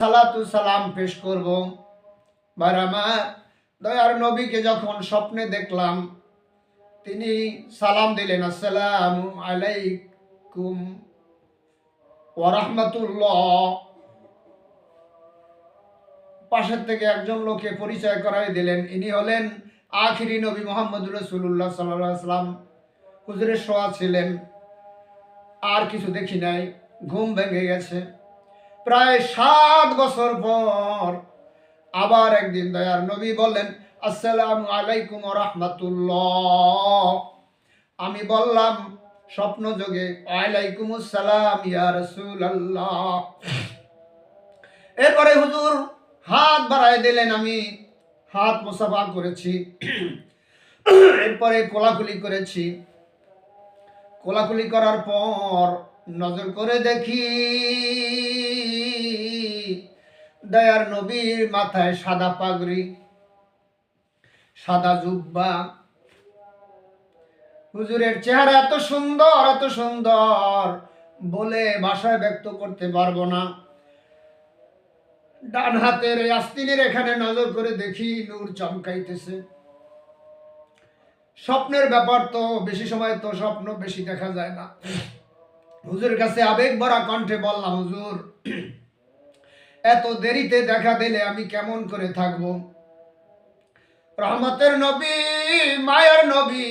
সালাতু সালাম পেশ করব। আমার দয়ার নবীকে যখন স্বপ্নে দেখলাম, তিনি সালাম দিলেন, আসসালামু আলাইকুম ওয়া রাহমাতুল্লাহ। পাশের থেকে একজন লোকে পরিচয় করাই দিলেন, ইনি হলেন আখিরি নবী মুহাম্মদুর রাসূলুল্লাহ সাল্লাল্লাহু আলাইহি ওয়াসাল্লাম। হুজুরের শোয়া ছিলেন, আর কিছু দেখি নাই, ঘুম ভেঙে গেছে। প্রায় 7 বছর পর আবার একদিন দয়ার নবী বললেন, আসসালামু আলাইকুম ওয়া রাহমাতুল্লাহ। আমি বললাম স্বপ্ন যোগে, ওয়ালাইকুমুস সালাম ইয়া রাসূলুল্লাহ। এরপরে হুজুর হাত বাড়ায় দিলেন, আমি হাত মুসাফা করেছি। এরপরে কোলাকুলি করেছি। কোলাকুলি করার পর নজর করে দেখি দয়ার নবীর মাথায় সাদা পাগড়ি, সাদা জুব্বা। হুজুরের চেহারা এত সুন্দর, এত সুন্দর, বলে ভাষায় ব্যক্ত করতে পারবো না। ডান হাতের আস্তিনের এখানে নজর করে দেখি নূর চমকাইতেছে। স্বপ্নের ব্যাপার তো, বেশি সময় তো স্বপ্ন বেশি দেখা যায় না। হুজুরের কাছে আবেগ ভরা কণ্ঠে বললাম, হুজুর এত দেরিতে দেখা দিলে আমি কেমন করে থাকব? রহমতের নবী, মায়ের নবী,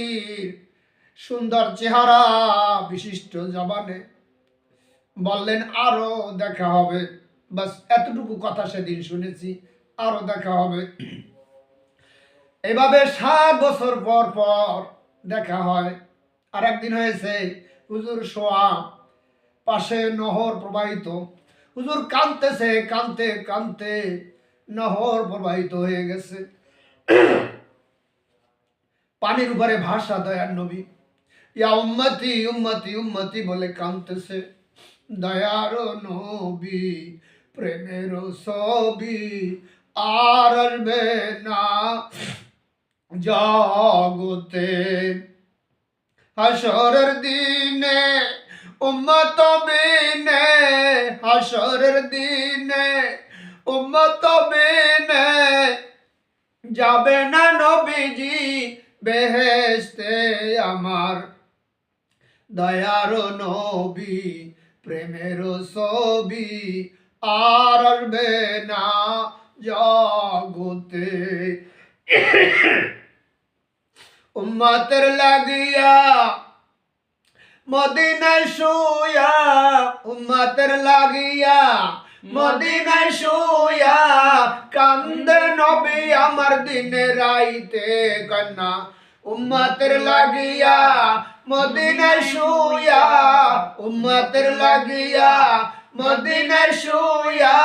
সুন্দর চেহারা বিশিষ্ট জবানে বললেন, আরো দেখা হবে। বাস এতটুকু কথা সেদিন শুনেছি, আরো দেখা হবে। এভাবে 7 বছর পর পর দেখা হয়। আর একদিন হয়েছে, হুজুর শোয়া, পাশে নহর প্রবাহিত। হুজুর কাঁদতেছে, কাঁদতে কাঁদতে নহর প্রবাহিত হয়ে গেছে। পানির উপরে ভাষা দয়ার নবী, ইয়া উম্মতি উম্মতি উম্মতি বলে কাঁদতেছে। দয়ার নবী প্রেমের ছবি আর আসবে না জগতে। হাসরের দিনে উম্মত বিনে, হাসরের দিনে উম্মত বিনে যাবে না নবীজি বেহেশতে আমার। দয়ার নবী প্রেমের ছবি আর আসবে না জগতে। উম্মতের লাগিয়া মদিনায় শুয়া, উম্মতের লাগিয়া মদিনায় শুয়া কান্দে নবী আমার দিনে রাইতে কন্যা। উম্মতের লাগিয়া মদিনায় শুয়া, উম্মতের লাগিয়া মদিনায় শুয়া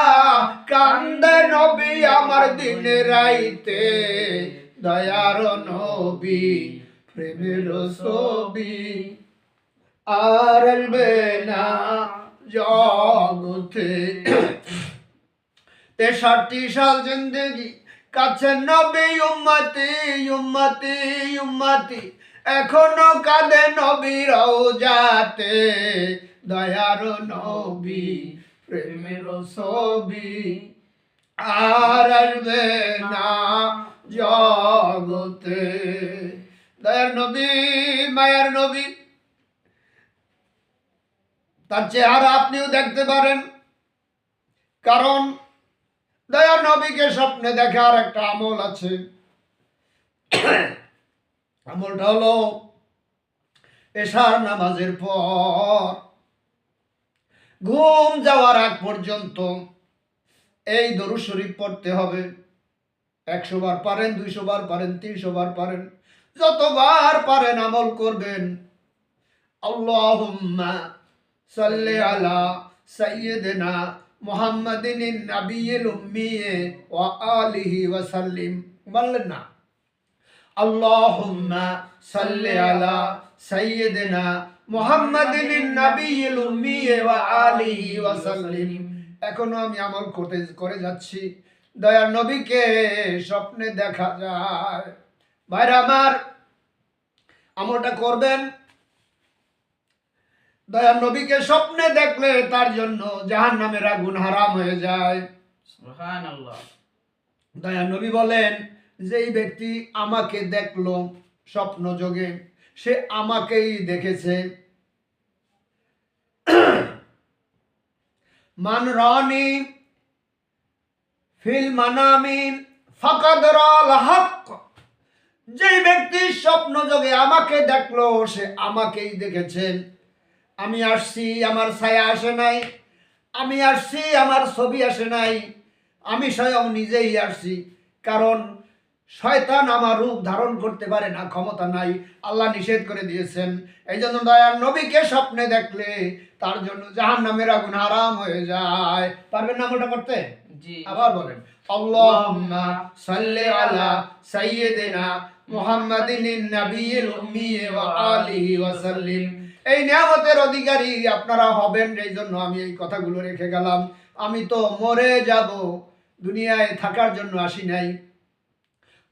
কান্দে নবী আমার দিনে রাইতে। দয়ার নবী প্রেমের ছবি আর আসবে না জগতে। 63 সাল জিন্দেগি কাছে নবী উম্মতি উম্মতি উম্মতি, এখনো কাঁদে নবী রওজাতে। দয়ার নবী প্রেমের ছবি আর আসবে না জগতে। দয়ার নবী, মায়ার নবী, তার চেহারা আপনিও দেখতে পারেন। কারণ দয়ার নবীকে স্বপ্নে দেখার একটা আমল আছে। আমলটা হলো এশার নামাজের পর ঘুম যাওয়ার আগ পর্যন্ত এই দরুদ শরীফ পড়তে হবে। 100 বার পারেন, 200 বার পারেন, 300 বার পারেন, যতবার পারেন আমল করবেন। আল্লাহুম্মা সাল্লি আলা সাইয়্যিদিনা মুহাম্মাদিন নাবিয়্যিল উম্মি ওয়া আলিহি ওয়া সাল্লিম। বললেন না, আল্লাহুম্মা সাল্লি আলা সাইয়্যিদিনা মুহাম্মাদিন নাবিয়্যিল উম্মি ওয়া আলিহি ওয়া সাল্লিম। এখনো আমি আমল করে যাচ্ছি। দয়ার নবীকে স্বপ্নে দেখা যায়। ভাইরা আমার, আমলটা করবেন। দয়ার নবীকে স্বপ্নে দেখলে তার জন্য জাহান্নামের আগুন হারাম হয়ে যায়। সুবহানাল্লাহ। দয়ার নবী বলেন, যেই ব্যক্তি আমাকে দেখলো স্বপ্ন যোগে, সে আমাকেই দেখেছে। মান রানি ফিল মানামি ফাকাদ রাল হক। যেই ব্যক্তি স্বপ্ন যোগে আমাকে দেখলো, সে আমাকেই দেখেছেন। আমি আসছি, আমার ছায়া আসে নাই। আমি আসছি, আমার ছবি আসে নাই। আমি স্বয়ং নিজেই আসছি। কারণ শয়তান আমার রূপ ধারণ করতে পারে না, ক্ষমতা নাই, আল্লাহ নিষেধ করে দিয়েছেন। এই জন্য দয়ার নবীকে স্বপ্নে দেখলে তার জন্য জাহান্নামের আগুন হারাম হয়ে যায়। পারবেন না ওটা করতে? জি। আবার বলেন, আল্লাহুম্মা সাল্লি আলা সাইয়্যিদিনা মুহাম্মাদিন নাবিয়্যিল উম্মি ওয়া আলিহি ওয়া সাল্লিম। এই নিয়ামতের অধিকারী আপনারা হবেন, এই জন্য আমি এই কথাগুলো রেখে গেলাম। আমি তো মরে যাব, দুনিয়ায় থাকার জন্য আসি নাই।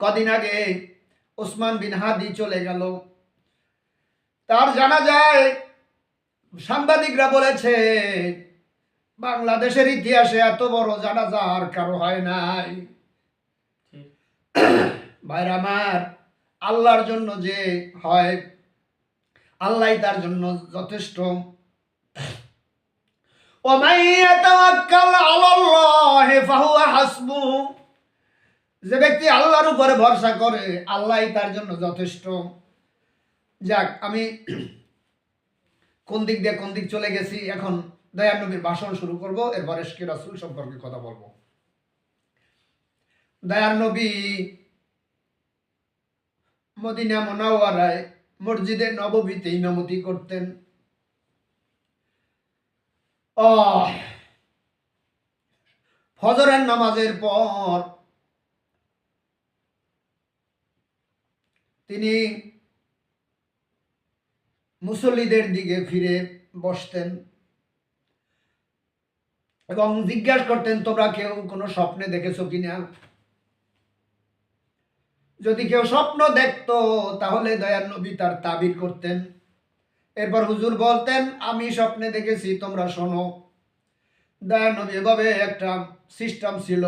কদিন আগে ওসমান বিন হাদি চলে গেল, তার জানা যায় সাংবাদিকরা বলেছে বাংলাদেশের ইতিহাসে এত বড় জানাজা আর কারো হয় নাই। ভাইরা আমার, আল্লাহর জন্য যে হয়, আল্লাহ তার জন্য যথেষ্ট। ওয়ামান ইয়াতাওয়াক্কাল আলাল্লাহি ফাহুয়া হাসবুহু। যে ব্যক্তি আল্লাহর উপরে ভরসা করে, আল্লাহই তার জন্য যথেষ্ট। যাক, আমি কোন দিক দিয়ে কোন দিক চলে গেছি। এখন দয়ার নবীর ভাষণ শুরু করব, এরপর ইশকে রাসূল সম্পর্কে কথা বলবো। দয়ার নবী মদিনা মুনাওয়ারায় মসজিদে নববীতে ইমামতি করতেন। ফজরের নামাজের পর তিনি মুসল্লিদের দিকে ফিরে বসতেন এবং জিজ্ঞাসা করতেন, তোমরা কেউ কোনো স্বপ্নে দেখেছো কিনা? যদি কেউ স্বপ্ন দেখতো তাহলে দয়ার নবী তার তাবির করতেন। এরপর হুজুর বলতেন, আমি স্বপ্নে দেখেছি, তোমরা শোনো। দয়ার নবী এভাবে একটা সিস্টেম ছিল,